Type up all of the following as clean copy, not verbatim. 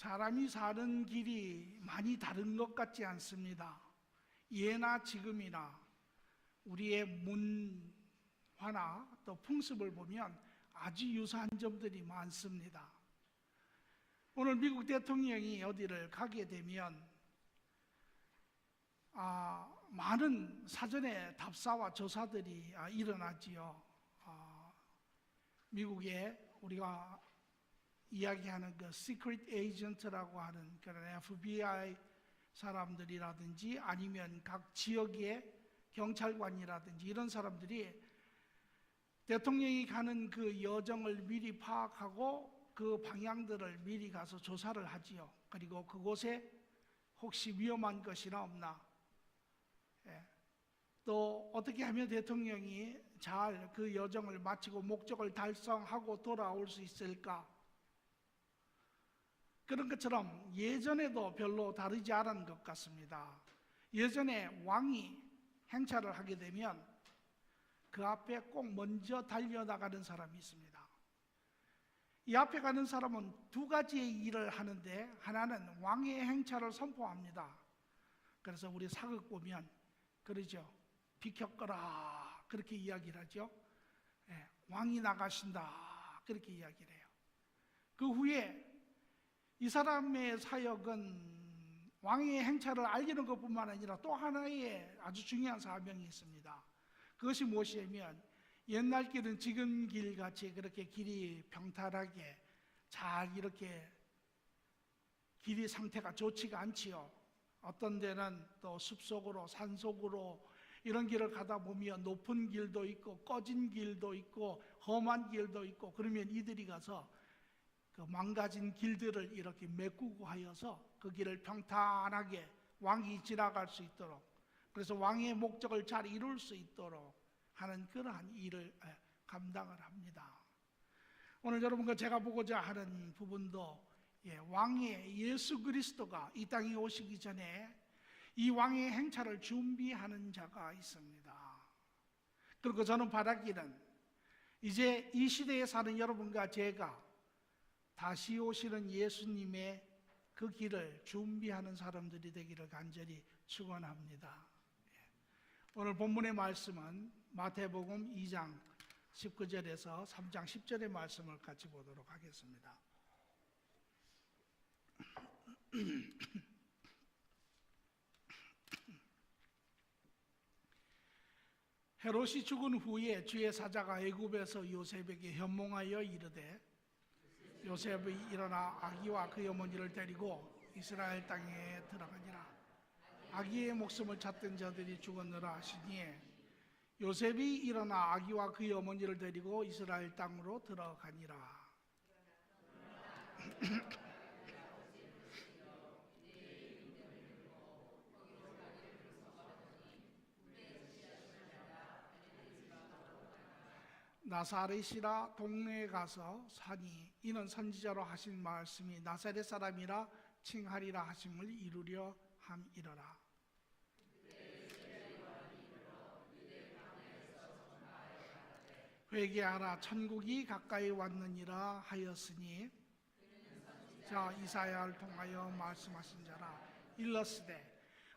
사람이 사는 길이 많이 다른 것 같지 않습니다. 예나 지금이나 우리의 문화나 또 풍습을 보면 아주 유사한 점들이 많습니다. 오늘 미국 대통령이 어디를 가게 되면 많은 사전에 답사와 조사들이 일어나지요. 미국에 우리가 이야기하는 그 시크릿 에이전트라고 하는 그런 FBI 사람들이라든지 아니면 각 지역의 경찰관이라든지 이런 사람들이 대통령이 가는 그 여정을 미리 파악하고 그 방향들을 미리 가서 조사를 하지요. 그리고 그곳에 혹시 위험한 것이나 없나, 또 어떻게 하면 대통령이 잘 그 여정을 마치고 목적을 달성하고 돌아올 수 있을까, 그런 것처럼 예전에도 별로 다르지 않은 것 같습니다. 예전에 왕이 행차를 하게 되면 그 앞에 꼭 먼저 달려나가는 사람이 있습니다. 이 앞에 가는 사람은 두 가지의 일을 하는데, 하나는 왕의 행차를 선포합니다. 그래서 우리 사극 보면 그러죠. 비켜거라 그렇게 이야기를 하죠. 왕이 나가신다 그렇게 이야기를 해요. 그 후에 이 사람의 사역은 왕의 행차를 알리는 것뿐만 아니라 또 하나의 아주 중요한 사명이 있습니다. 그것이 무엇이냐면, 옛날 길은 지금 길같이 그렇게 길이 평탄하게 잘 이렇게 길이 상태가 좋지가 않지요. 어떤 데는 또 숲속으로 산속으로 이런 길을 가다 보면 높은 길도 있고 꺼진 길도 있고 험한 길도 있고, 그러면 이들이 가서 그 망가진 길들을 이렇게 메꾸고 하여서 그 길을 평탄하게 왕이 지나갈 수 있도록, 그래서 왕의 목적을 잘 이룰 수 있도록 하는 그러한 일을 감당을 합니다. 오늘 여러분과 제가 보고자 하는 부분도 왕의 예수 그리스도가 이 땅에 오시기 전에 이 왕의 행차를 준비하는 자가 있습니다. 그리고 저는 바라기는 이제 이 시대에 사는 여러분과 제가 다시 오시는 예수님의 그 길을 준비하는 사람들이 되기를 간절히 축원합니다. 오늘 본문의 말씀은 마태복음 2장 19절에서 3장 10절의 말씀을 같이 보도록 하겠습니다. 헤롯이 죽은 후에 주의 사자가 애굽에서 요셉에게 현몽하여 이르되, 요셉이 일어나 아기와 그의 어머니를 데리고 이스라엘 땅에 들어가니라. 아기의 목숨을 찾던 자들이 죽었느라 하시니, 요셉이 일어나 아기와 그의 어머니를 데리고 이스라엘 땅으로 들어가니라. 나사렛이라 동네에 가서 사니, 이는 선지자로 하신 말씀이 나사렛 사람이라 칭하리라 하심을 이루려 함이러라. 회개하라, 천국이 가까이 왔느니라 하였으니, 자 이사야를 통하여 말씀하신 자라. 일러스되,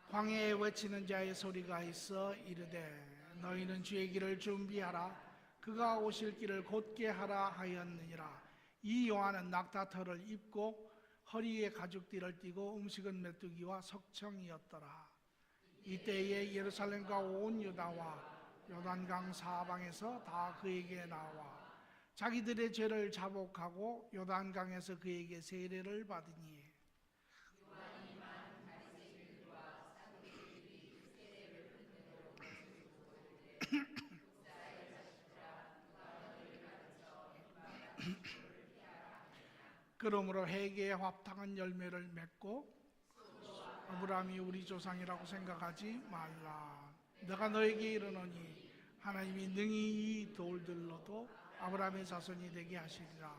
광야에 외치는 자의 소리가 있어 이르되, 너희는 주의 길을 준비하라, 그가 오실 길을 곧게 하라 하였느니라. 이 요한은 낙타털을 입고 허리에 가죽띠를 띠고 음식은 메뚜기와 석청이었더라. 이때에 예루살렘과 온 유다와 요단강 사방에서 다 그에게 나와 자기들의 죄를 자복하고 요단강에서 그에게 세례를 받으니, 그러므로 회개에 합당한 열매를 맺고 아브라함이 우리 조상이라고 생각하지 말라. 내가 너에게 이르노니 하나님이 능히 이 돌들로도 아브라함의 자손이 되게 하시리라.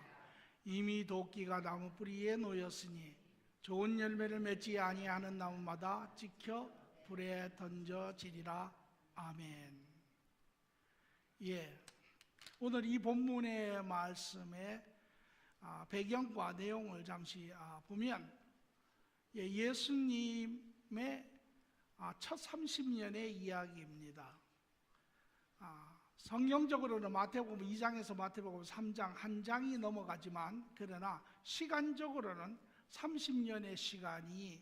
이미 도끼가 나무 뿌리에 놓였으니 좋은 열매를 맺지 아니하는 나무마다 찍혀 불에 던져지리라. 아멘. 오늘 이 본문의 말씀에 배경과 내용을 잠시 보면 예수님의 첫 30년의 이야기입니다. 성경적으로는 마태복음 2장에서 마태복음 3장 한 장이 넘어가지만 그러나 시간적으로는 30년의 시간이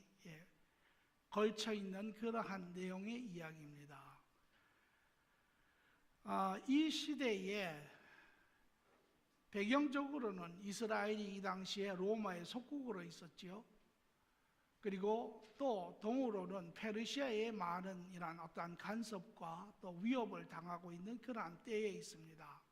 걸쳐 있는 그러한 내용의 이야기입니다. 이 시대에 배경적으로는 이스라엘이 이 당시에 로마의 속국으로 있었지요. 그리고 또 동으로는 페르시아의 많은 이러한 어떠한 간섭과 또 위협을 당하고 있는 그러한 때에 있습니다.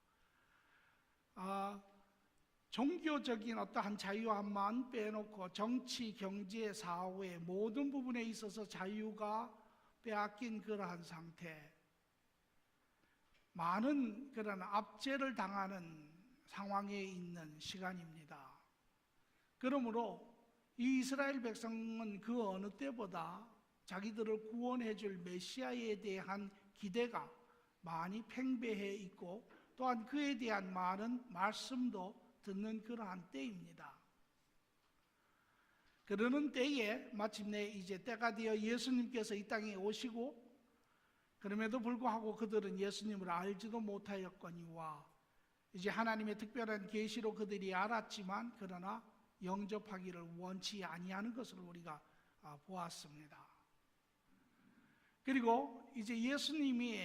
종교적인 어떠한 자유함만 빼놓고 정치, 경제, 사회 모든 부분에 있어서 자유가 빼앗긴 그러한 상태, 많은 그런 압제를 당하는 상황에 있는 시간입니다. 그러므로 이 이스라엘 백성은 그 어느 때보다 자기들을 구원해 줄 메시아에 대한 기대가 많이 팽배해 있고 또한 그에 대한 많은 말씀도 듣는 그러한 때입니다. 그러는 때에 마침내 이제 때가 되어 예수님께서 이 땅에 오시고 그럼에도 불구하고 그들은 예수님을 알지도 못하였거니와 이제 하나님의 특별한 계시로 그들이 알았지만 그러나 영접하기를 원치 아니하는 것을 우리가 보았습니다. 그리고 이제 예수님이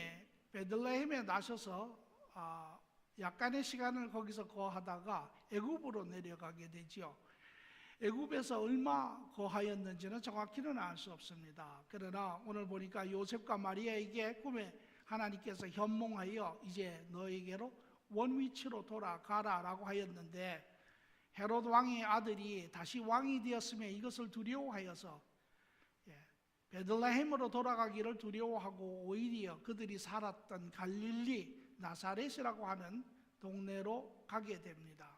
베들레헴에 나셔서 약간의 시간을 거기서 거하다가 애굽으로 내려가게 되지요. 애굽에서 얼마 거하였는지는 정확히는 알 수 없습니다. 그러나 오늘 보니까 요셉과 마리아에게 꿈에 하나님께서 현몽하여 이제 너에게로 원위치로 돌아가라라고 하였는데 헤롯 왕의 아들이 다시 왕이 되었으면 이것을 두려워하여서 베들레헴으로 돌아가기를 두려워하고 오히려 그들이 살았던 갈릴리 나사렛이라고 하는 동네로 가게 됩니다.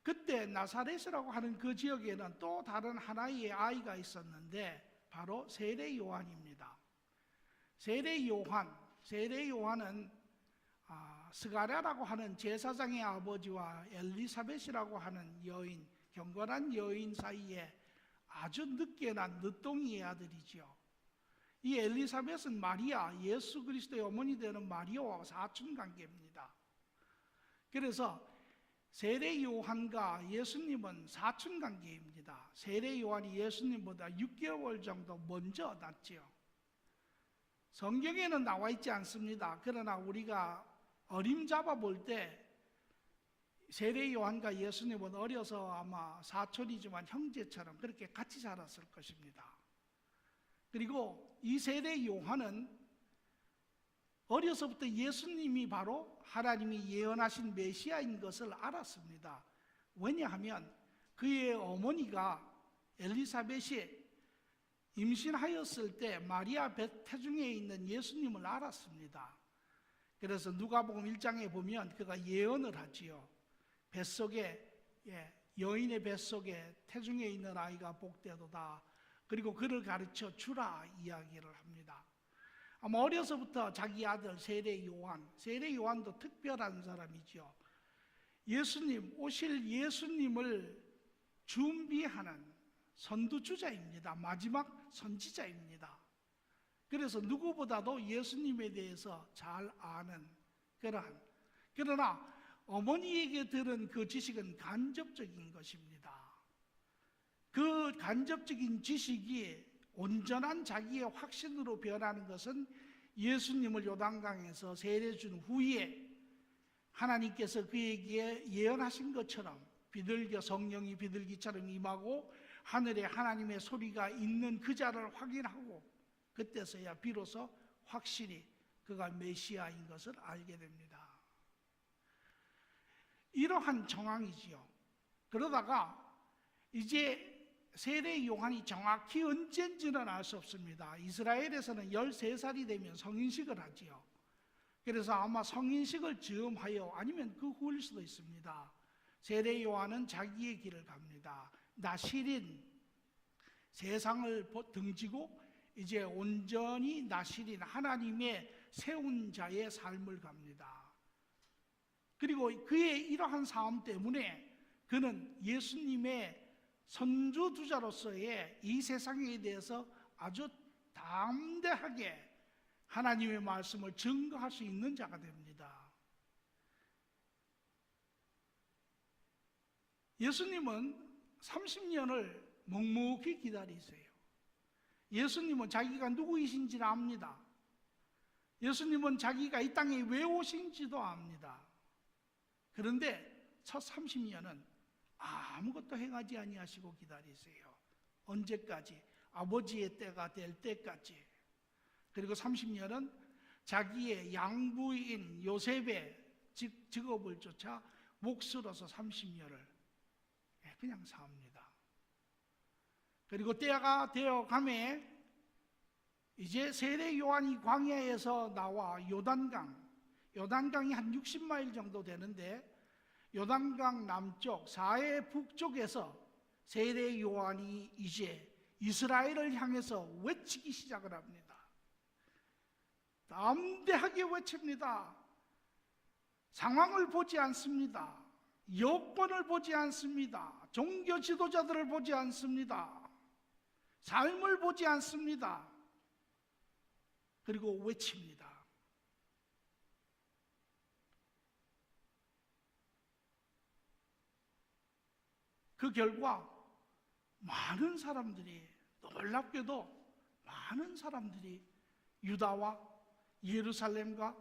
그때 나사렛이라고 하는 그 지역에는 또 다른 하나의 아이가 있었는데 바로 세례 요한입니다. 세례 요한은 스가랴라고 하는 제사장의 아버지와 엘리사벳이라고 하는 여인, 경건한 여인 사이에 아주 늦게 난 늦둥이의 아들이지요. 이 엘리사벳은 마리아, 예수 그리스도의 어머니 되는 마리아와 사촌 관계입니다. 그래서 세례 요한과 예수님은 사촌 관계입니다. 세례 요한이 예수님보다 6개월 정도 먼저 났지요. 성경에는 나와 있지 않습니다. 그러나 우리가 어림잡아 볼 때 세례 요한과 예수님은 어려서 아마 사촌이지만 형제처럼 그렇게 같이 자랐을 것입니다. 그리고 이 세례 요한은 어려서부터 예수님이 바로 하나님이 예언하신 메시아인 것을 알았습니다. 왜냐하면 그의 어머니가 엘리사벳이 임신하였을 때 마리아 태중에 있는 예수님을 알았습니다. 그래서 누가복음 1장에 보면 그가 예언을 하지요. 여인의 뱃속에 태중에 있는 아이가 복되도다. 그리고 그를 가르쳐 주라 이야기를 합니다. 아마 어려서부터 자기 아들 세례 요한도 특별한 사람이죠. 오실 예수님을 준비하는 선두주자입니다. 마지막 선지자입니다. 그래서 누구보다도 예수님에 대해서 잘 아는 그러나 어머니에게 들은 그 지식은 간접적인 것입니다. 그 간접적인 지식이 온전한 자기의 확신으로 변하는 것은 예수님을 요단강에서 세례 준 후에 하나님께서 그에게 예언하신 것처럼 성령이 비둘기처럼 임하고 하늘에 하나님의 소리가 있는 그 자를 확인하고 그때서야 비로소 확실히 그가 메시아인 것을 알게 됩니다. 이러한 정황이지요. 그러다가 이제 세례 요한이 정확히 언제인지는 알 수 없습니다. 이스라엘에서는 13살이 되면 성인식을 하지요. 그래서 아마 성인식을 즈음하여 아니면 그 후일 수도 있습니다. 세례 요한은 자기의 길을 갑니다. 나실인 세상을 등지고 이제 온전히 나실인 하나님의 세운 자의 삶을 갑니다. 그리고 그의 이러한 삶 때문에 그는 예수님의 선주주자로서의 이 세상에 대해서 아주 담대하게 하나님의 말씀을 증거할 수 있는 자가 됩니다. 예수님은 30년을 묵묵히 기다리세요. 예수님은 자기가 누구이신지를 압니다. 예수님은 자기가 이 땅에 왜 오신지도 압니다. 그런데 첫 30년은 아무것도 행하지 아니하시고 기다리세요. 언제까지? 아버지의 때가 될 때까지. 그리고 30년은 자기의 양부인 요셉의 직업을 쫓아 몫으로서 30년을 그냥 삽니다. 그리고 때가 되어가매 이제 세례 요한이 광야에서 나와 요단강이 한 60마일 정도 되는데 요단강 남쪽 사해 북쪽에서 세례 요한이 이제 이스라엘을 향해서 외치기 시작을 합니다. 담대하게 외칩니다. 상황을 보지 않습니다. 여건을 보지 않습니다. 종교 지도자들을 보지 않습니다. 삶을 보지 않습니다. 그리고 외칩니다. 그 결과 많은 사람들이, 놀랍게도 많은 사람들이 유다와 예루살렘과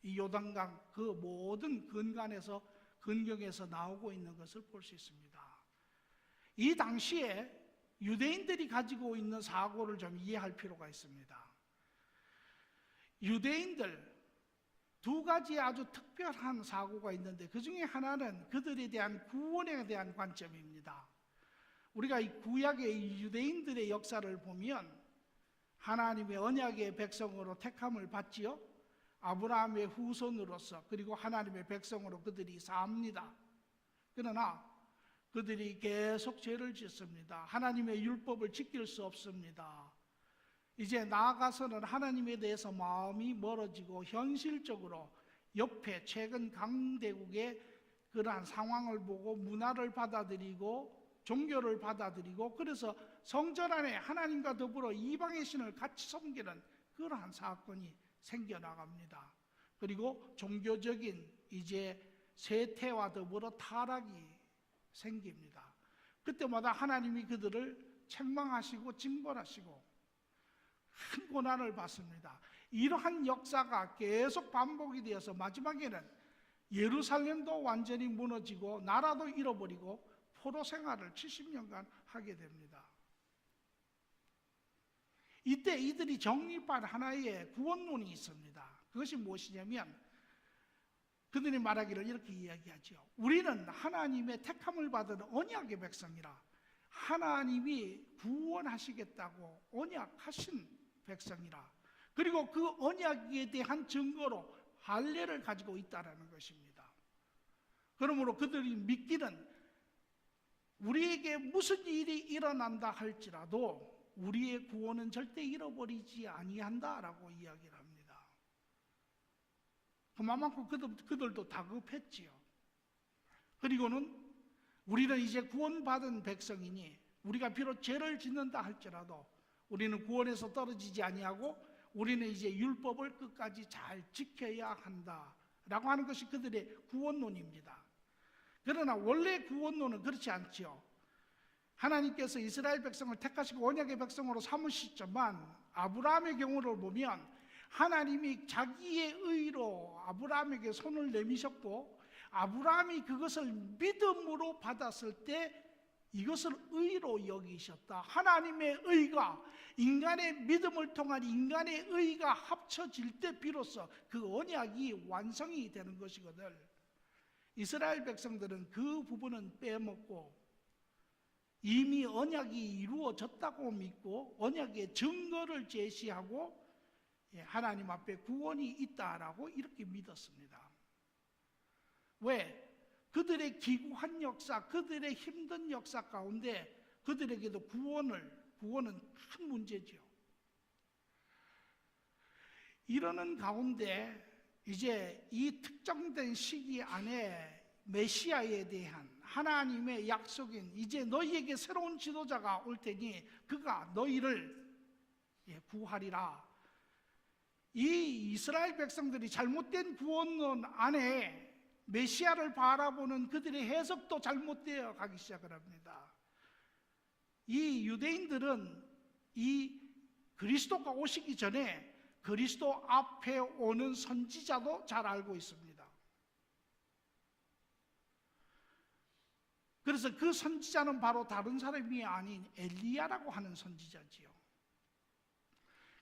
이 요단강 그 모든 근경에서 나오고 있는 것을 볼 수 있습니다. 이 당시에 유대인들이 가지고 있는 사고를 좀 이해할 필요가 있습니다. 유대인들 두 가지 아주 특별한 사고가 있는데 그 중에 하나는 그들에 대한 구원에 대한 관점입니다. 우리가 이 구약의 유대인들의 역사를 보면 하나님의 언약의 백성으로 택함을 받지요. 아브라함의 후손으로서, 그리고 하나님의 백성으로 그들이 삽니다. 그러나 그들이 계속 죄를 짓습니다. 하나님의 율법을 지킬 수 없습니다. 이제 나아가서는 하나님에 대해서 마음이 멀어지고 현실적으로 옆에 최근 강대국의 그러한 상황을 보고 문화를 받아들이고 종교를 받아들이고, 그래서 성전 안에 하나님과 더불어 이방의 신을 같이 섬기는 그러한 사건이 생겨나갑니다. 그리고 종교적인 이제 쇠퇴와 더불어 타락이 생깁니다. 그때마다 하나님이 그들을 책망하시고 징벌하시고 큰 고난을 받습니다. 이러한 역사가 계속 반복이 되어서 마지막에는 예루살렘도 완전히 무너지고 나라도 잃어버리고 포로 생활을 70년간 하게 됩니다. 이때 이들이 정립한 하나의 구원론이 있습니다. 그것이 무엇이냐면 그들이 말하기를 이렇게 이야기하죠. 우리는 하나님의 택함을 받은 언약의 백성이라, 하나님이 구원하시겠다고 언약하신 백성이라, 그리고 그 언약에 대한 증거로 할례를 가지고 있다는 것입니다. 그러므로 그들이 믿기는 우리에게 무슨 일이 일어난다 할지라도 우리의 구원은 절대 잃어버리지 아니한다라고 이야기를 합니다. 그만큼 그들도 다급했지요. 그리고는 우리는 이제 구원받은 백성이니 우리가 비록 죄를 짓는다 할지라도 우리는 구원에서 떨어지지 아니하고 우리는 이제 율법을 끝까지 잘 지켜야 한다라고 하는 것이 그들의 구원론입니다. 그러나 원래 구원론은 그렇지 않지요. 하나님께서 이스라엘 백성을 택하시고 언약의 백성으로 삼으시지만 아브라함의 경우를 보면 하나님이 자기의 의로 아브라함에게 손을 내미셨고, 아브라함이 그것을 믿음으로 받았을 때 이것을 의로 여기셨다. 하나님의 의가 인간의 믿음을 통한 인간의 의가 합쳐질 때 비로소 그 언약이 완성이 되는 것이거든. 이스라엘 백성들은 그 부분은 빼먹고 이미 언약이 이루어졌다고 믿고 언약의 증거를 제시하고 하나님 앞에 구원이 있다라고 이렇게 믿었습니다. 왜? 그들의 기구한 역사, 그들의 힘든 역사 가운데 그들에게도 구원은 큰 문제죠. 이러는 가운데 이제 이 특정된 시기 안에 메시아에 대한 하나님의 약속인 이제 너희에게 새로운 지도자가 올 테니 그가 너희를 구하리라. 이 이스라엘 백성들이 잘못된 구원론 안에 메시아를 바라보는 그들의 해석도 잘못되어 가기 시작을 합니다. 이 유대인들은 이 그리스도가 오시기 전에 그리스도 앞에 오는 선지자도 잘 알고 있습니다. 그래서 그 선지자는 바로 다른 사람이 아닌 엘리야라고 하는 선지자지요.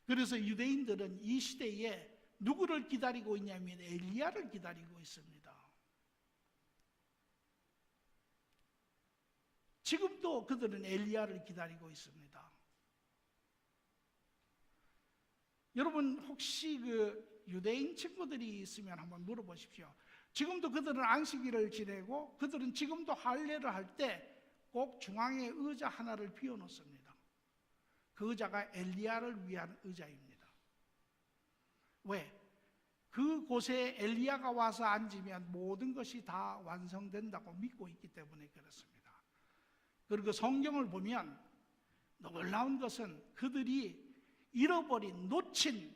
그래서 유대인들은 이 시대에 누구를 기다리고 있냐면 엘리야를 기다리고 있습니다. 지금도 그들은 엘리야를 기다리고 있습니다. 여러분 혹시 그 유대인 친구들이 있으면 한번 물어보십시오. 지금도 그들은 안식일을 지내고 그들은 지금도 할례를 할 때 꼭 중앙에 의자 하나를 비워놓습니다. 그 의자가 엘리야를 위한 의자입니다. 왜? 그곳에 엘리야가 와서 앉으면 모든 것이 다 완성된다고 믿고 있기 때문에 그렇습니다. 그리고 성경을 보면 놀라운 것은 그들이 잃어버린, 놓친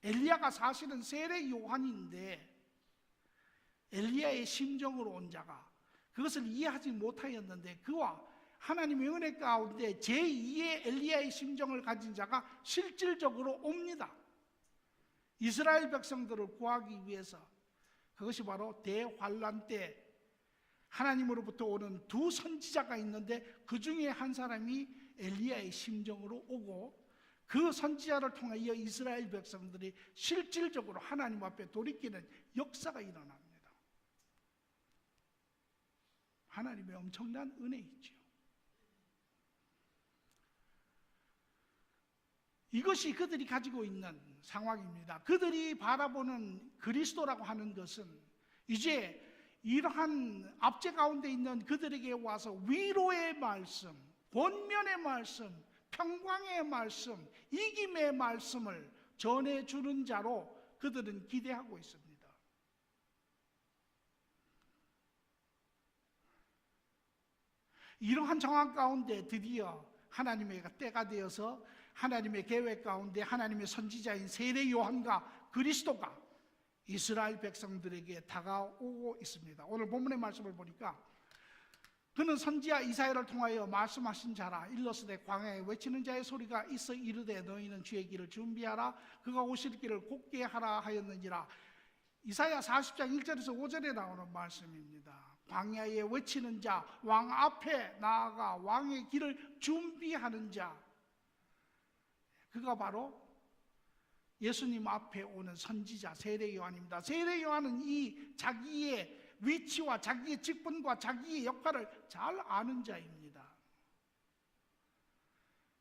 엘리야가 사실은 세례 요한인데 엘리야의 심정으로 온 자가 그것을 이해하지 못하였는데 그와 하나님의 은혜 가운데 제2의 엘리야의 심정을 가진 자가 실질적으로 옵니다. 이스라엘 백성들을 구하기 위해서. 그것이 바로 대환란 때 하나님으로부터 오는 두 선지자가 있는데 그 중에 한 사람이 엘리야의 심정으로 오고 그 선지자를 통하여 이스라엘 백성들이 실질적으로 하나님 앞에 돌이키는 역사가 일어납니다. 하나님의 엄청난 은혜이죠. 이것이 그들이 가지고 있는 상황입니다. 그들이 바라보는 그리스도라고 하는 것은 이제 이러한 압제 가운데 있는 그들에게 와서 위로의 말씀, 권면의 말씀, 평강의 말씀, 이김의 말씀을 전해주는 자로 그들은 기대하고 있습니다. 이러한 상황 가운데 드디어 하나님의 때가 되어서 하나님의 계획 가운데 하나님의 선지자인 세례 요한과 그리스도가 이스라엘 백성들에게 다가오고 있습니다. 오늘 본문의 말씀을 보니까 그는 선지자 이사야를 통하여 말씀하신 자라. 일러스되 광야에 외치는 자의 소리가 있어 이르되 너희는 주의 길을 준비하라. 그가 오실 길을 곧게 하라 하였느니라. 이사야 40장 1절에서 5절에 나오는 말씀입니다. 광야에 외치는 자, 왕 앞에 나아가 왕의 길을 준비하는 자, 그가 바로 예수님 앞에 오는 선지자 세례 요한입니다. 세례 요한은 이 자기의 위치와 자기의 직분과 자기의 역할을 잘 아는 자입니다.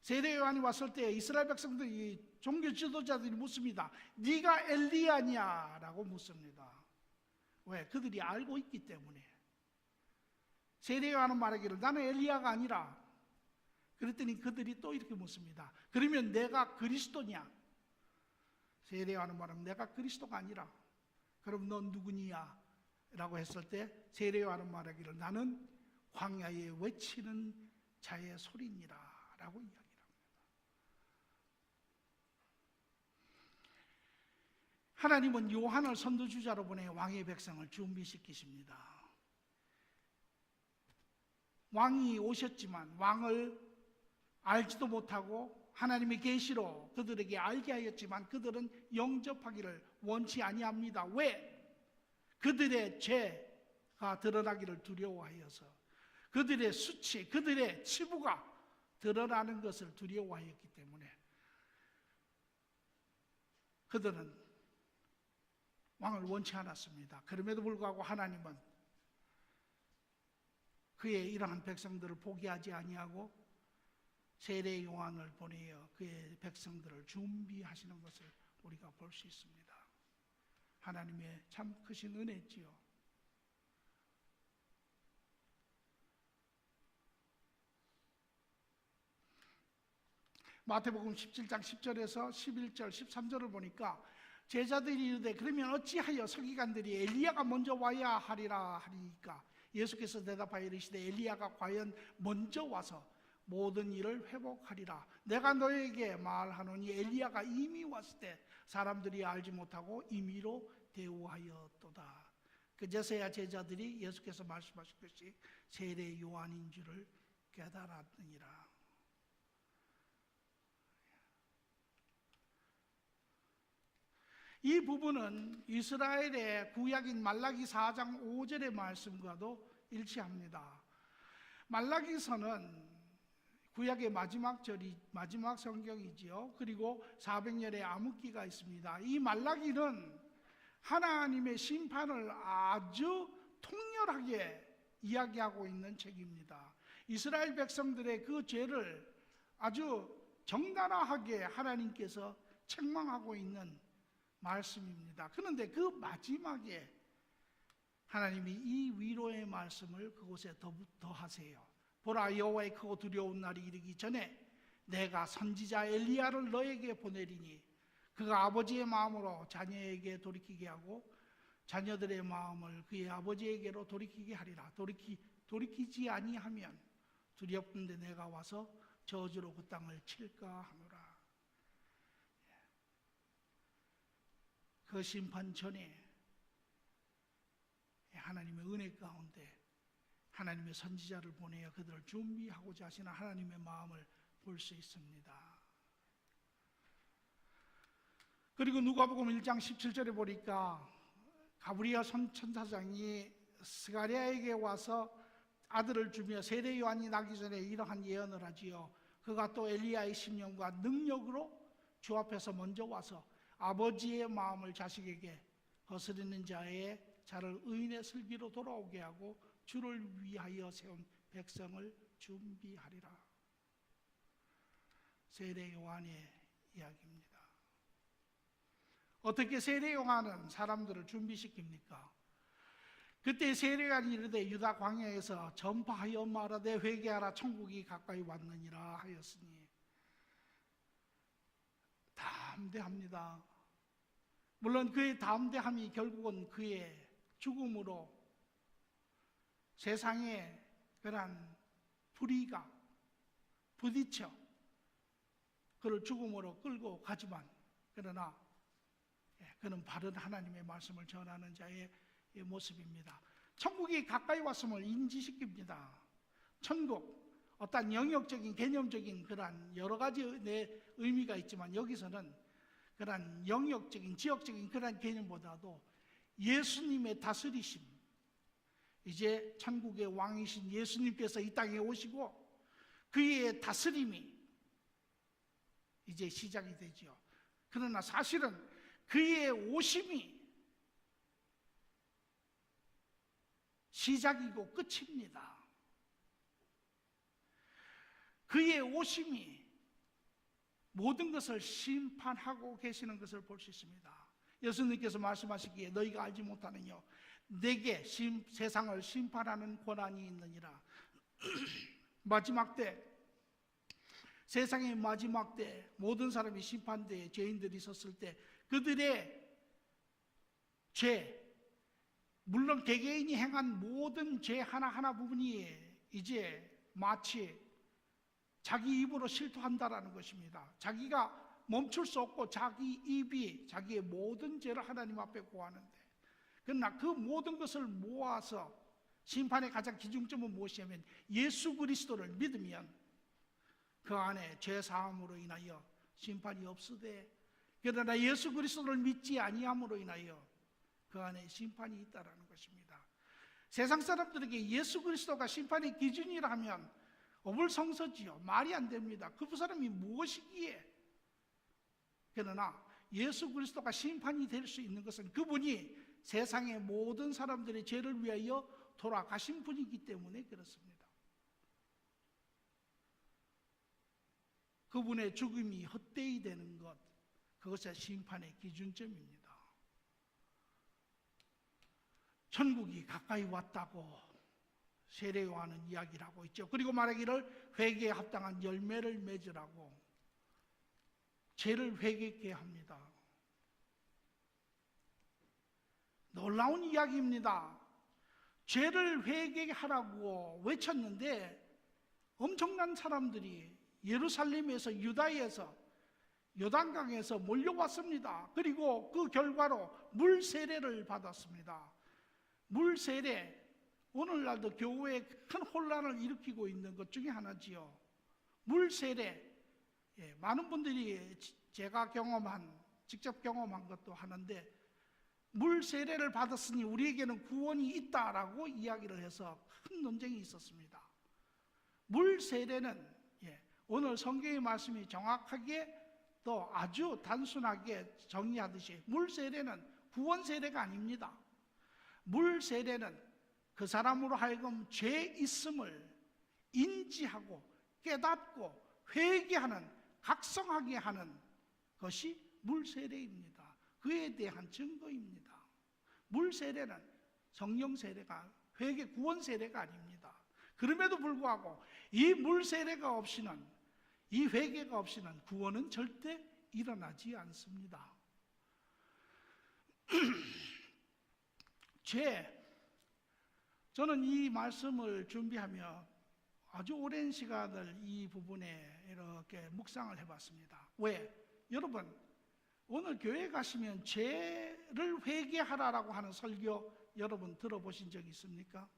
세례 요한이 왔을 때 이스라엘 백성들이 종교 지도자들이 묻습니다. 네가 엘리야냐? 라고 묻습니다. 왜? 그들이 알고 있기 때문에. 세례 요한은 말하기를 나는 엘리야가 아니라. 그랬더니 그들이 또 이렇게 묻습니다. 그러면 내가 그리스도냐? 세례 요한은 말하면 내가 그리스도가 아니라 그럼 넌 누구냐? 라고 했을 때 세례 요한은 말하기를 나는 광야에 외치는 자의 소리니라 라고 이야기합니다. 하나님은 요한을 선두주자로 보내 왕의 백성을 준비시키십니다. 왕이 오셨지만 왕을 알지도 못하고 하나님의 계시로 그들에게 알게 하였지만 그들은 영접하기를 원치 아니합니다. 왜? 그들의 죄가 드러나기를 두려워하여서, 그들의 수치, 그들의 치부가 드러나는 것을 두려워하였기 때문에 그들은 왕을 원치 않았습니다. 그럼에도 불구하고 하나님은 그의 이러한 백성들을 포기하지 아니하고 세례 요한을 보내어 그의 백성들을 준비하시는 것을 우리가 볼 수 있습니다. 하나님의 참 크신 은혜지요. 마태복음 17장 10절에서 11절, 13절을 보니까 제자들이 이르되 그러면 어찌하여 서기관들이 엘리야가 먼저 와야 하리라 하리니까 예수께서 대답하여 이르시되 엘리야가 과연 먼저 와서 모든 일을 회복하리라. 내가 너에게 말하노니 엘리야가 이미 왔을 때 사람들이 알지 못하고 임의로 대우하였도다. 그제서야 제자들이 예수께서 말씀하신 것이 세례 요한인 줄을 깨달았느니라. 이 부분은 이스라엘의 구약인 말라기 4장 5절의 말씀과도 일치합니다. 말라기서는 구약의 마지막 성경이지요. 그리고 400년의 암흑기가 있습니다. 이 말라기는 하나님의 심판을 아주 통렬하게 이야기하고 있는 책입니다. 이스라엘 백성들의 그 죄를 아주 정당하게 하나님께서 책망하고 있는 말씀입니다. 그런데 그 마지막에 하나님이 이 위로의 말씀을 그곳에 더하세요. 보라, 여호와의 크고 두려운 날이 이르기 전에 내가 선지자 엘리야를 너에게 보내리니 그가 아버지의 마음으로 자녀에게 돌이키게 하고 자녀들의 마음을 그의 아버지에게로 돌이키게 하리라. 돌이키지 아니하면 두렵건대 내가 와서 저주로 그 땅을 칠까 하노라. 그 심판 전에 하나님의 은혜 가운데 하나님의 선지자를 보내어 그들을 준비하고자 하시는 하나님의 마음을 볼 수 있습니다. 그리고 누가복음 1장 17절에 보니까 가브리엘 천사장이 스가랴에게 와서 아들을 주며 세례 요한이 나기 전에 이러한 예언을 하지요. 그가 또 엘리야의 심령과 능력으로 주 앞에서 먼저 와서 아버지의 마음을 자식에게 거스르는 자를 의인의 슬기로 돌아오게 하고 주를 위하여 세운 백성을 준비하리라. 세례 요한의 이야기입니다. 어떻게 세례 요한은 사람들을 준비시킵니까? 그때 세례 요한이 이르되 유다 광야에서 전파하여 말하되 회개하라 천국이 가까이 왔느니라 하였으니 담대합니다. 물론 그의 담대함이 결국은 그의 죽음으로 세상에 그러한 불의가 부딪혀 그를 죽음으로 끌고 가지만 그러나 그는 바른 하나님의 말씀을 전하는 자의 모습입니다. 천국이 가까이 왔음을 인지시킵니다. 천국, 어떤 영역적인 개념적인 그러한 여러 가지 의미가 있지만 여기서는 그러한 영역적인 지역적인 그러한 개념보다도 예수님의 다스리심, 이제 천국의 왕이신 예수님께서 이 땅에 오시고 그의 다스림이 이제 시작이 되죠. 그러나 사실은 그의 오심이 시작이고 끝입니다. 그의 오심이 모든 것을 심판하고 계시는 것을 볼 수 있습니다. 예수님께서 말씀하시기에 너희가 알지 못하느냐 내게 세상을 심판하는 권한이 있느니라. 마지막 때, 세상의 마지막 때 모든 사람이 심판대에 죄인들이 섰을 때 그들의 죄, 물론 개개인이 행한 모든 죄 하나하나 부분이 이제 마치 자기 입으로 실토한다라는 것입니다. 자기가 멈출 수 없고 자기 입이 자기의 모든 죄를 하나님 앞에 고하는데, 그러나 그 모든 것을 모아서 심판의 가장 기준점은 무엇이냐면 예수 그리스도를 믿으면 그 안에 죄 사함으로 인하여 심판이 없으되, 그러나 예수 그리스도를 믿지 아니함으로 인하여 그 안에 심판이 있다라는 것입니다. 세상 사람들에게 예수 그리스도가 심판의 기준이라면 어불성설지요. 말이 안 됩니다. 그 사람이 무엇이기에? 그러나 예수 그리스도가 심판이 될 수 있는 것은 그분이 세상의 모든 사람들의 죄를 위하여 돌아가신 분이기 때문에 그렇습니다. 그분의 죽음이 헛되이 되는 것, 그것이 심판의 기준점입니다. 천국이 가까이 왔다고 세례 요한은 이야기를 하고 있죠. 그리고 말하기를 회개에 합당한 열매를 맺으라고 죄를 회개케 합니다. 놀라운 이야기입니다. 죄를 회개하라고 외쳤는데 엄청난 사람들이 예루살렘에서 유다에서 요단강에서 몰려왔습니다. 그리고 그 결과로 물 세례를 받았습니다. 물 세례, 오늘날도 교회에 큰 혼란을 일으키고 있는 것 중에 하나지요. 물 세례, 많은 분들이 제가 직접 경험한 것도 하는데, 물 세례를 받았으니 우리에게는 구원이 있다라고 이야기를 해서 큰 논쟁이 있었습니다. 물 세례는 오늘 성경의 말씀이 정확하게 또 아주 단순하게 정의하듯이 물 세례는 구원 세례가 아닙니다. 물 세례는 그 사람으로 하여금 죄 있음을 인지하고 깨닫고 회개하는, 각성하게 하는 것이 물 세례입니다. 그에 대한 증거입니다. 물 세례는 성령 세례가, 회개 구원 세례가 아닙니다. 그럼에도 불구하고 이 물 세례가 없이는, 이 회개가 없이는 구원은 절대 일어나지 않습니다. 저는 이 말씀을 준비하며 아주 오랜 시간을 이 부분에 이렇게 묵상을 해봤습니다. 왜? 여러분, 오늘 교회 가시면 죄를 회개하라라고 하는 설교 여러분 들어보신 적 있습니까?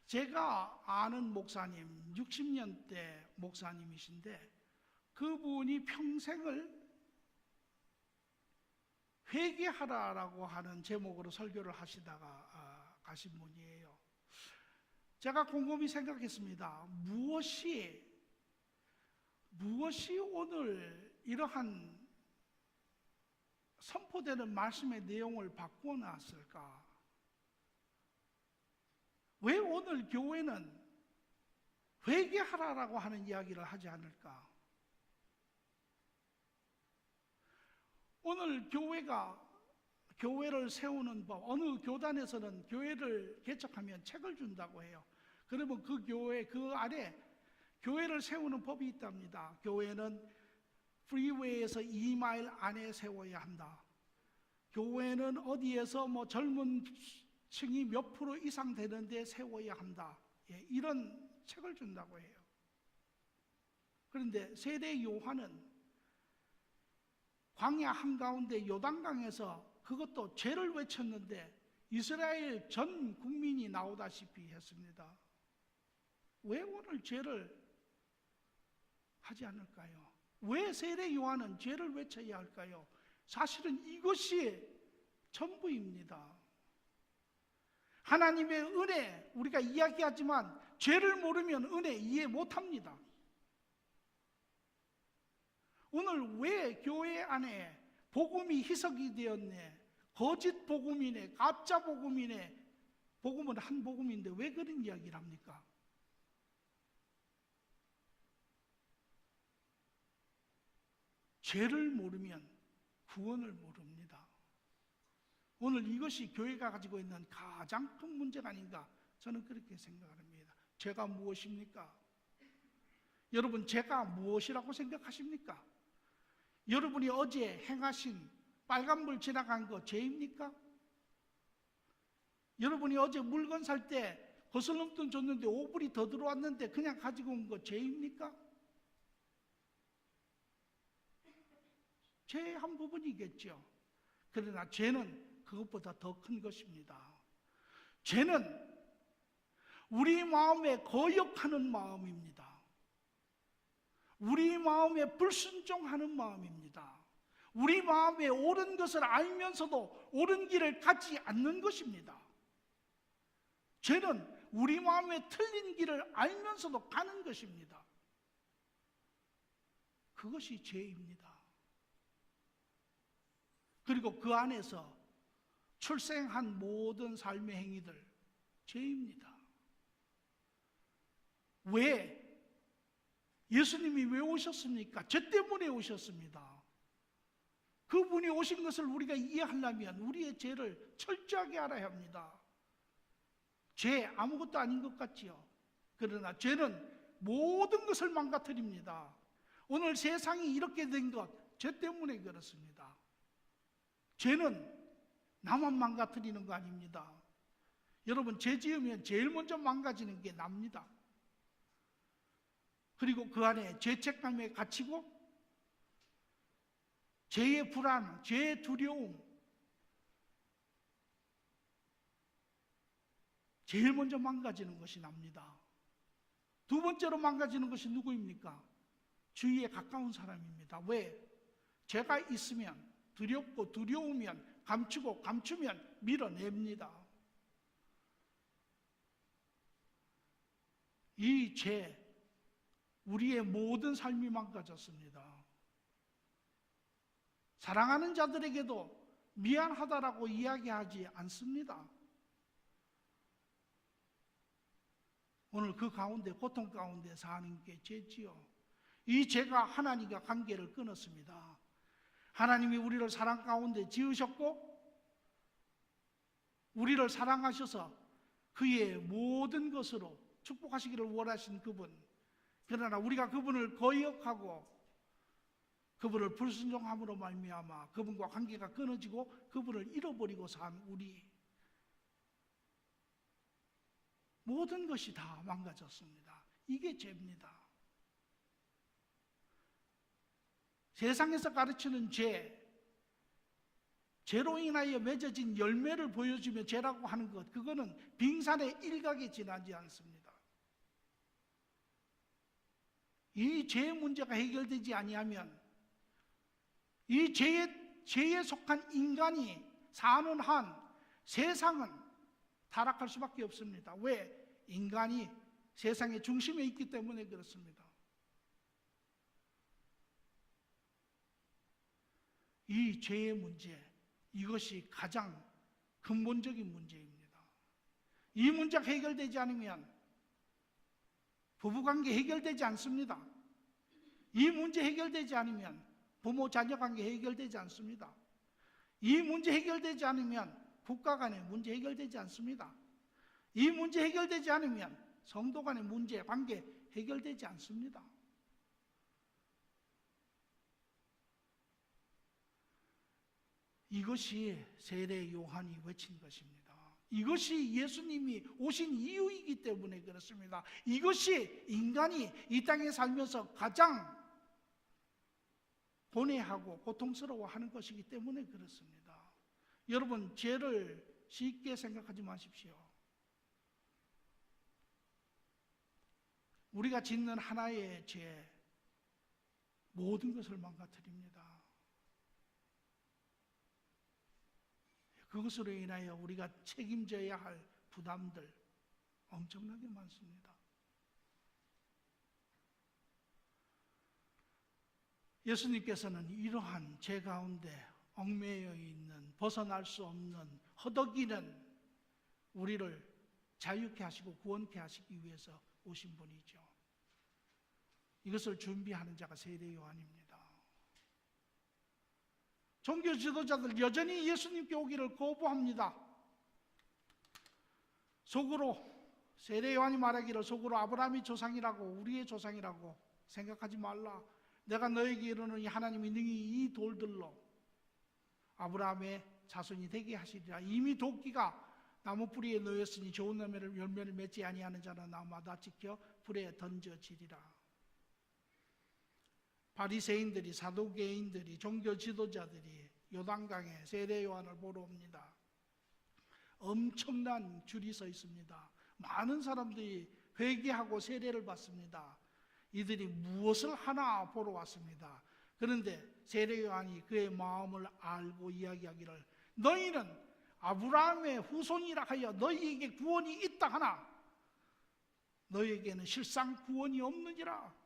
제가 아는 목사님, 60년대 목사님이신데 그분이 평생을 회개하라라고 하는 제목으로 설교를 하시다가 가신 분이에요. 제가 곰곰이 생각했습니다. 무엇이 오늘 이러한 선포되는 말씀의 내용을 바꾸어 놨을까? 왜 오늘 교회는 회개하라라고 하는 이야기를 하지 않을까? 오늘 교회를 세우는 법, 어느 교단에서는 교회를 개척하면 책을 준다고 해요. 그러면 그 교회, 그 아래 교회를 세우는 법이 있답니다. 교회는 프리웨이에서 2마일 안에 세워야 한다. 교회는 어디에서 젊은 층이 몇 프로 이상 되는데 세워야 한다. 이런 책을 준다고 해요. 그런데 세례 요한은 광야 한가운데 요단강에서 그것도 죄를 외쳤는데 이스라엘 전 국민이 나오다시피 했습니다. 왜 오늘 죄를 하지 않을까요? 왜 세례 요한은 죄를 외쳐야 할까요? 사실은 이것이 전부입니다. 하나님의 은혜, 우리가 이야기하지만 죄를 모르면 은혜 이해 못합니다. 오늘 왜 교회 안에 복음이 희석이 되었네, 거짓 복음이네, 가짜 복음이네, 복음은 한 복음인데 왜 그런 이야기를 합니까? 죄를 모르면 구원을 모릅니다. 오늘 이것이 교회가 가지고 있는 가장 큰 문제가 아닌가, 저는 그렇게 생각합니다. 죄가 무엇입니까? 여러분, 죄가 무엇이라고 생각하십니까? 여러분이 어제 행하신 빨간불 지나간 거 죄입니까? 여러분이 어제 물건 살 때 거슬럼돈 줬는데 5불이 더 들어왔는데 그냥 가지고 온 거 죄입니까? 죄의 한 부분이겠죠. 그러나 죄는 그것보다 더 큰 것입니다. 죄는 우리 마음에 거역하는 마음입니다. 우리 마음에 불순종하는 마음입니다. 우리 마음에 옳은 것을 알면서도 옳은 길을 가지 않는 것입니다. 죄는 우리 마음에 틀린 길을 알면서도 가는 것입니다. 그것이 죄입니다. 그리고 그 안에서 출생한 모든 삶의 행위들, 죄입니다. 왜? 예수님이 왜 오셨습니까? 죄 때문에 오셨습니다. 그분이 오신 것을 우리가 이해하려면 우리의 죄를 철저하게 알아야 합니다. 죄 아무것도 아닌 것 같지요. 그러나 죄는 모든 것을 망가뜨립니다. 오늘 세상이 이렇게 된 것 죄 때문에 그렇습니다. 죄는 나만 망가뜨리는 거 아닙니다. 여러분, 죄 지으면 제일 먼저 망가지는 게 납니다. 그리고 그 안에 죄책감에 갇히고 죄의 불안, 죄의 두려움, 제일 먼저 망가지는 것이 납니다. 두 번째로 망가지는 것이 누구입니까? 주위에 가까운 사람입니다. 왜? 죄가 있으면, 두렵고 두려우면, 감추고 감추면 밀어냅니다. 이 죄, 우리의 모든 삶이 망가졌습니다. 사랑하는 자들에게도 미안하다라고 이야기하지 않습니다. 오늘 그 가운데, 고통 가운데 사는 게 죄지요. 이 죄가 하나님과 관계를 끊었습니다. 하나님이 우리를 사랑 가운데 지으셨고 우리를 사랑하셔서 그의 모든 것으로 축복하시기를 원하신 그분, 그러나 우리가 그분을 거역하고 그분을 불순종함으로 말미암아 그분과 관계가 끊어지고 그분을 잃어버리고 산 우리, 모든 것이 다 망가졌습니다. 이게 죄입니다. 세상에서 가르치는 죄로 인하여 맺어진 열매를 보여주며 죄라고 하는 것, 그거는 빙산의 일각에 지나지 않습니다. 이 죄의 문제가 해결되지 아니하면 이 죄에 속한 인간이 사는 한 세상은 타락할 수밖에 없습니다. 왜? 인간이 세상의 중심에 있기 때문에 그렇습니다. 이 죄의 문제, 이것이 가장 근본적인 문제입니다. 이 문제가 해결되지 않으면 부부관계 해결되지 않습니다. 이 문제 해결되지 않으면 부모 자녀 관계 해결되지 않습니다. 이 문제 해결되지 않으면 국가 간의 문제 해결되지 않습니다. 이 문제 해결되지 않으면 성도 간의 문제, 관계 해결되지 않습니다. 이것이 세례 요한이 외친 것입니다. 이것이 예수님이 오신 이유이기 때문에 그렇습니다. 이것이 인간이 이 땅에 살면서 가장 고뇌하고 고통스러워하는 것이기 때문에 그렇습니다. 여러분, 죄를 쉽게 생각하지 마십시오. 우리가 짓는 하나의 죄, 모든 것을 망가뜨립니다. 그것으로 인하여 우리가 책임져야 할 부담들 엄청나게 많습니다. 예수님께서는 이러한 죄 가운데 얽매여 있는, 벗어날 수 없는, 허덕이는 우리를 자유케 하시고 구원케 하시기 위해서 오신 분이죠. 이것을 준비하는 자가 세례 요한입니다. 종교 지도자들 여전히 예수님께 오기를 거부합니다. 속으로 세례 요한이 말하기를 속으로 아브라함이 조상이라고, 우리의 조상이라고 생각하지 말라. 내가 너에게 이르노니 하나님이 능히 이 돌들로 아브라함의 자손이 되게 하시리라. 이미 도끼가 나무 뿌리에 놓였으니 좋은 열매를 맺지 아니하는 자는 나무마다 지켜 불에 던져지리라. 바리새인들이, 사두개인들이, 종교 지도자들이 요단강에 세례 요한을 보러 옵니다. 엄청난 줄이 서 있습니다. 많은 사람들이 회개하고 세례를 받습니다. 이들이 무엇을 하나 보러 왔습니다. 그런데 세례 요한이 그의 마음을 알고 이야기하기를 너희는 아브라함의 후손이라 하여 너희에게 구원이 있다 하나 너희에게는 실상 구원이 없느니라.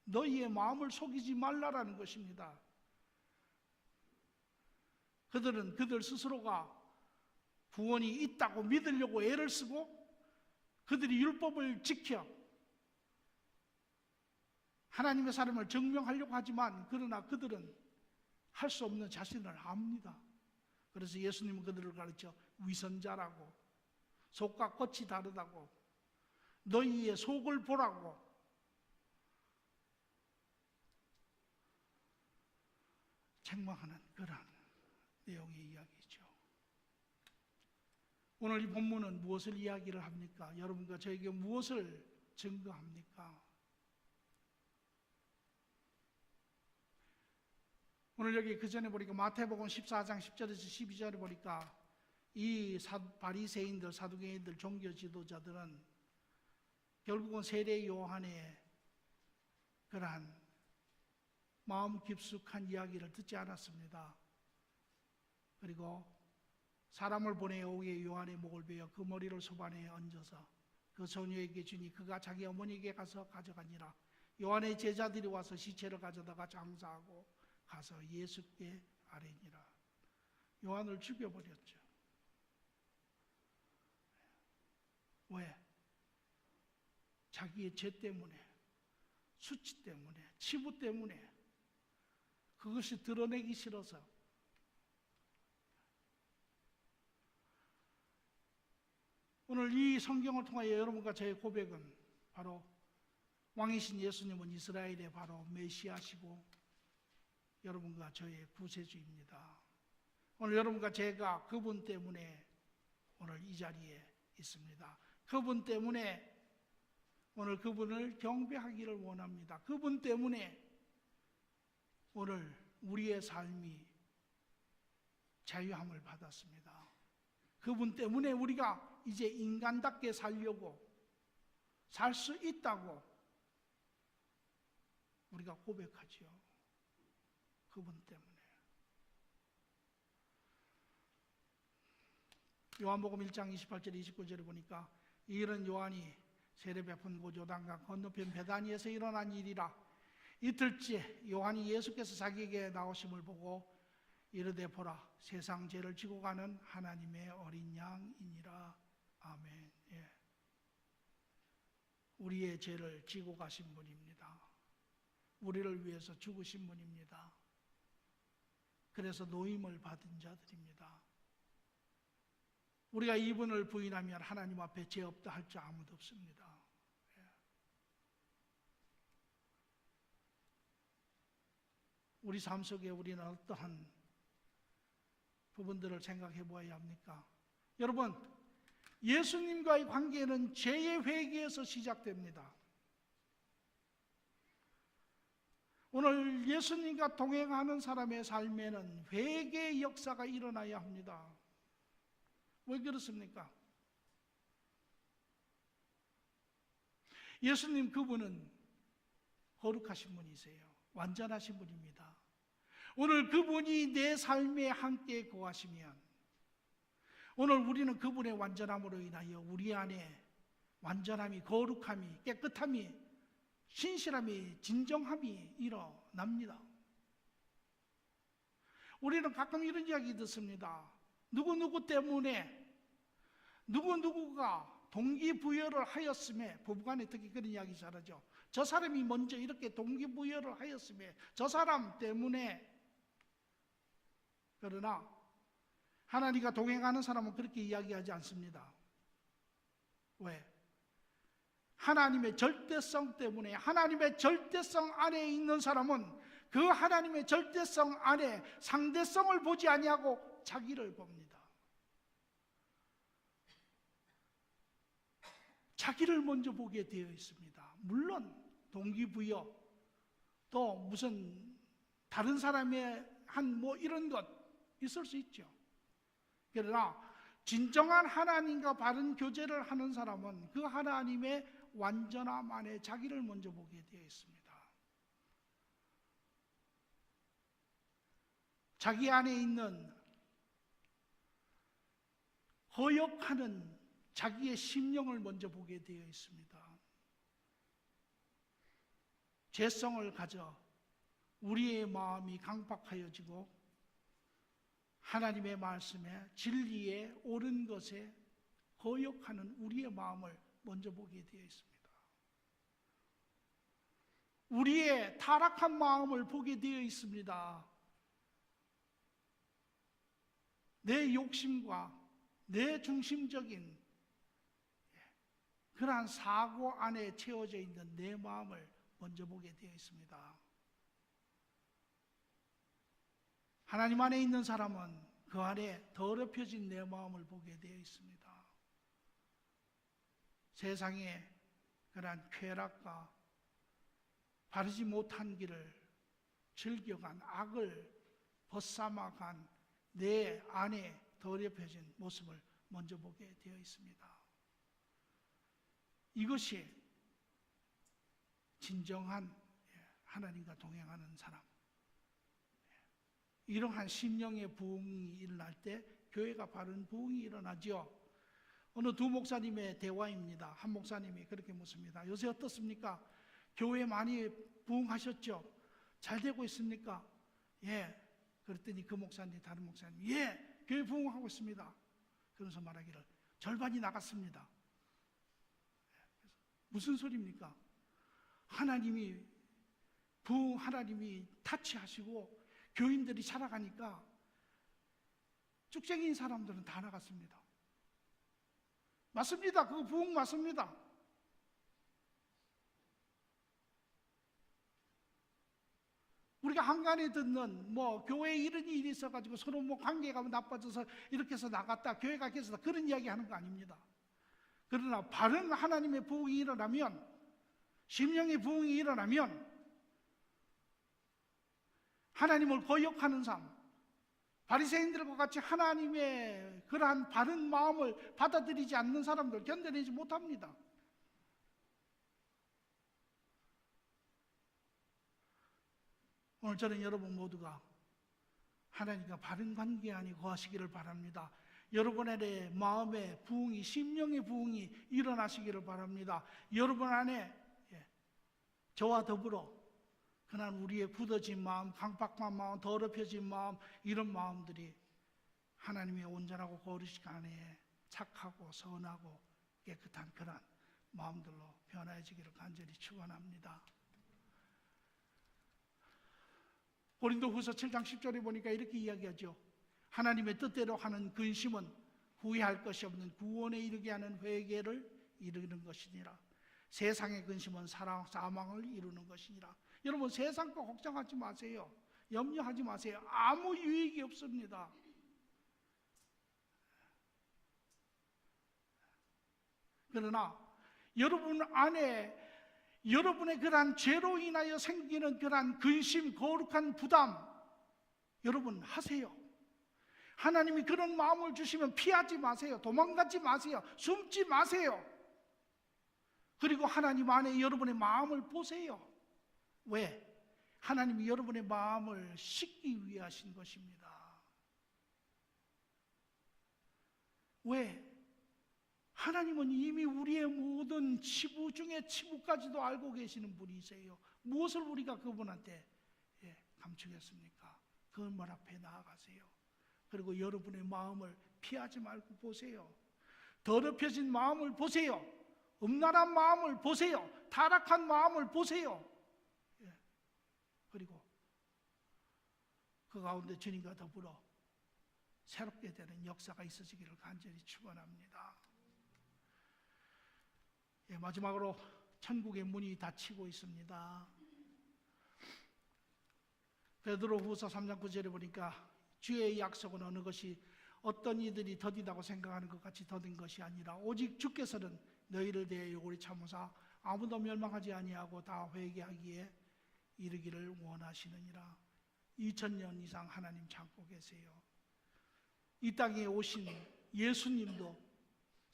너희의 마음을 속이지 말라라는 것입니다. 그들은 그들 스스로가 구원이 있다고 믿으려고 애를 쓰고 그들이 율법을 지켜 하나님의 사람을 증명하려고 하지만 그러나 그들은 할 수 없는 자신을 압니다. 그래서 예수님은 그들을 가르쳐 위선자라고, 속과 겉이 다르다고, 너희의 속을 보라고, 책망하는 그런 내용의 이야기죠. 오늘 이 본문은 무엇을 이야기를 합니까? 여러분과 저에게 무엇을 증거합니까? 오늘 여기 그 전에 보니까 마태복음 14장 10절에서 12절에 보니까 이 바리새인들, 사두개인들, 종교 지도자들은 결국은 세례 요한의 그러한 마음 깊숙한 이야기를 듣지 않았습니다. 그리고 사람을 보내어 오게 요한의 목을 베어 그 머리를 소반에 얹어서 그 소녀에게 주니 그가 자기 어머니에게 가서 가져가니라. 요한의 제자들이 와서 시체를 가져다가 장사하고 가서 예수께 아뢰니라. 요한을 죽여버렸죠. 왜? 자기의 죄 때문에, 수치 때문에, 치부 때문에, 그것이 드러내기 싫어서. 오늘 이 성경을 통하여 여러분과 저의 고백은 바로 왕이신 예수님은 이스라엘의 바로 메시아시고 여러분과 저의 구세주입니다. 오늘 여러분과 제가 그분 때문에 오늘 이 자리에 있습니다. 그분 때문에 오늘 그분을 경배하기를 원합니다. 그분 때문에 오늘 우리의 삶이 자유함을 받았습니다. 그분 때문에 우리가 이제 인간답게 살려고 살 수 있다고 우리가 고백하지요. 그분 때문에. 요한복음 1장 28절 29절에 보니까 이 일은 요한이 세례 베푼 곳 요단강 건너편 베다니에서 일어난 일이라. 이틀째 요한이 예수께서 자기에게 나오심을 보고 이르되 보라 세상 죄를 지고 가는 하나님의 어린 양이니라. 아멘. 예. 우리의 죄를 지고 가신 분입니다. 우리를 위해서 죽으신 분입니다. 그래서 노임을 받은 자들입니다. 우리가 이분을 부인하면 하나님 앞에 죄 없다 할 줄 아무도 없습니다. 우리 삶 속에 우리는 어떠한 부분들을 생각해 보아야 합니까? 여러분, 예수님과의 관계는 죄의 회개에서 시작됩니다. 오늘 예수님과 동행하는 사람의 삶에는 회개의 역사가 일어나야 합니다. 왜 그렇습니까? 예수님 그분은 거룩하신 분이세요. 완전하신 분입니다. 오늘 그분이 내 삶에 함께 거하시면 오늘 우리는 그분의 완전함으로 인하여 우리 안에 완전함이, 거룩함이, 깨끗함이, 신실함이, 진정함이 일어납니다. 우리는 가끔 이런 이야기 듣습니다. 누구누구 때문에 누구누구가 동기부여를 하였음에, 부부간에 특히 그런 이야기 잘하죠. 저 사람이 먼저 이렇게 동기부여를 하였음에 저 사람 때문에. 그러나 하나님과 동행하는 사람은 그렇게 이야기하지 않습니다. 왜? 하나님의 절대성 때문에, 하나님의 절대성 안에 있는 사람은 그 하나님의 절대성 안에 상대성을 보지 아니하고 자기를 봅니다. 자기를 먼저 보게 되어 있습니다. 물론 동기부여, 또 무슨 다른 사람의 한 뭐 이런 것 있을 수 있죠. 그러나 진정한 하나님과 바른 교제를 하는 사람은 그 하나님의 완전함 안에 자기를 먼저 보게 되어 있습니다. 자기 안에 있는 허역하는 자기의 심령을 먼저 보게 되어 있습니다. 죄성을 가져 우리의 마음이 강박하여지고 하나님의 말씀에, 진리에, 옳은 것에 거역하는 우리의 마음을 먼저 보게 되어 있습니다. 우리의 타락한 마음을 보게 되어 있습니다. 내 욕심과 내 중심적인 그러한 사고 안에 채워져 있는 내 마음을 먼저 보게 되어 있습니다. 하나님 안에 있는 사람은 그 안에 더럽혀진 내 마음을 보게 되어 있습니다. 세상의 그러한 쾌락과 바르지 못한 길을 즐겨간 악을 벗삼아간 내 안에 더럽혀진 모습을 먼저 보게 되어 있습니다. 이것이 진정한 하나님과 동행하는 사람, 이러한 심령의 부흥이 일어날 때 교회가 바른 부흥이 일어나죠. 어느 두 목사님의 대화입니다. 한 목사님이 그렇게 묻습니다. 요새 어떻습니까? 교회 많이 부흥하셨죠? 잘 되고 있습니까? 예. 그랬더니 그 목사님, 다른 목사님, 예, 교회 부흥하고 있습니다. 그러면서 말하기를 절반이 나갔습니다. 무슨 소리입니까? 하나님이 타치하시고 교인들이 살아가니까 쭉쟁이인 사람들은 다 나갔습니다. 맞습니다. 그거 부흥 맞습니다. 우리가 한간에 듣는 교회에 이런 일이 있어가지고 서로 관계가 나빠져서 이렇게 해서 나갔다, 교회가 깨졌다, 그런 이야기 하는 거 아닙니다. 그러나 바른 하나님의 부흥이 일어나면, 심령의 부흥이 일어나면 하나님을 거역하는 삶, 바리새인들과 같이 하나님의 그러한 바른 마음을 받아들이지 않는 사람들 견뎌내지 못합니다. 오늘 저는 여러분 모두가 하나님과 바른 관계 안에 거하시기를 바랍니다. 여러분의 마음의 부흥이, 심령의 부흥이 일어나시기를 바랍니다. 여러분 안에 저와 더불어 그날 우리의 굳어진 마음, 강팍한 마음, 더럽혀진 마음, 이런 마음들이 하나님의 온전하고 거룩하신 안에 착하고 선하고 깨끗한 그런 마음들로 변화해지기를 간절히 축원합니다. 고린도후서 7장 10절에 보니까 이렇게 이야기하죠. 하나님의 뜻대로 하는 근심은 후회할 것이 없는 구원에 이르게 하는 회개를 이루는 것이니라. 세상의 근심은 사망을 이루는 것이니라. 여러분, 세상 거 걱정하지 마세요. 염려하지 마세요. 아무 유익이 없습니다. 그러나 여러분 안에 여러분의 그러한 죄로 인하여 생기는 그러한 근심, 거룩한 부담, 여러분 하세요. 하나님이 그런 마음을 주시면 피하지 마세요. 도망가지 마세요. 숨지 마세요. 그리고 하나님 안에 여러분의 마음을 보세요. 왜? 하나님이 여러분의 마음을 씻기 위해 하신 것입니다. 왜? 하나님은 이미 우리의 모든 치부 중에 치부까지도 알고 계시는 분이세요. 무엇을 우리가 그분한테 감추겠습니까? 그분 앞에 나아가세요. 그리고 여러분의 마음을 피하지 말고 보세요. 더럽혀진 마음을 보세요. 음란한 마음을 보세요. 타락한 마음을 보세요. 그리고 그 가운데 주님과 더불어 새롭게 되는 역사가 있어지기를 간절히 축원합니다. 마지막으로 천국의 문이 닫히고 있습니다. 베드로후서 3장 9절에 보니까 주의 약속은 어느 것이 어떤 이들이 더디다고 생각하는 것 같이 더딘 것이 아니라 오직 주께서는 너희를 대하여 오래 참으사 아무도 멸망하지 아니하고 다 회개하기에 이르기를 원하시느니라. 2000년 이상 하나님 참고 계세요. 이 땅에 오신 예수님도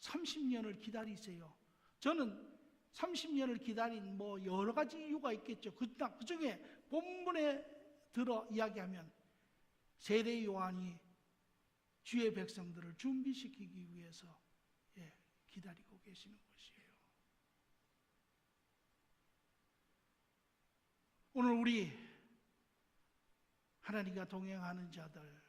30년을 기다리세요. 저는 30년을 기다린 여러 가지 이유가 있겠죠. 그 중에 본문에 들어 이야기하면 세례 요한이 주의 백성들을 준비시키기 위해서 기다리고 계시는 것이에요. 오늘 우리 하나님과 동행하는 자들,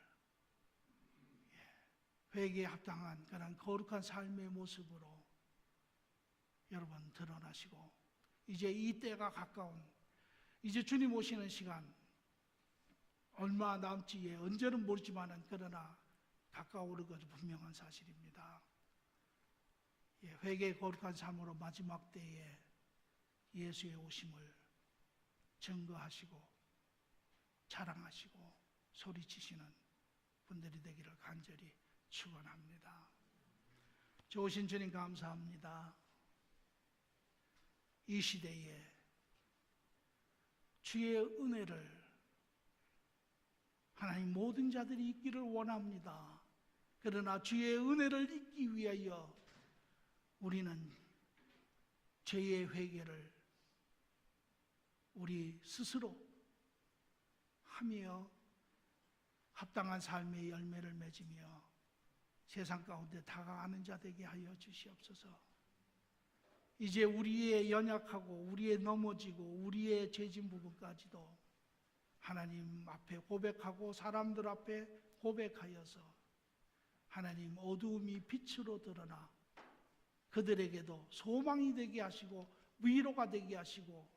회개에 합당한 그런 거룩한 삶의 모습으로 여러분 드러나시고, 이제 이 때가 가까운, 이제 주님 오시는 시간 얼마 남지 언제는 모르지만은 그러나 가까워오는 것은 분명한 사실입니다. 회개의 거룩한 삶으로 마지막 때에 예수의 오심을 증거하시고 자랑하시고 소리치시는 분들이 되기를 간절히 축원합니다. 좋으신 주님 감사합니다. 이 시대에 주의 은혜를 하나님 모든 자들이 있기를 원합니다. 그러나 주의 은혜를 잊기 위하여 우리는 죄의 회개를 우리 스스로 하며 합당한 삶의 열매를 맺으며 세상 가운데 다가가는 자 되게 하여 주시옵소서. 이제 우리의 연약하고 우리의 넘어지고 우리의 죄진 부분까지도 하나님 앞에 고백하고 사람들 앞에 고백하여서 하나님 어두움이 빛으로 드러나 그들에게도 소망이 되게 하시고 위로가 되게 하시고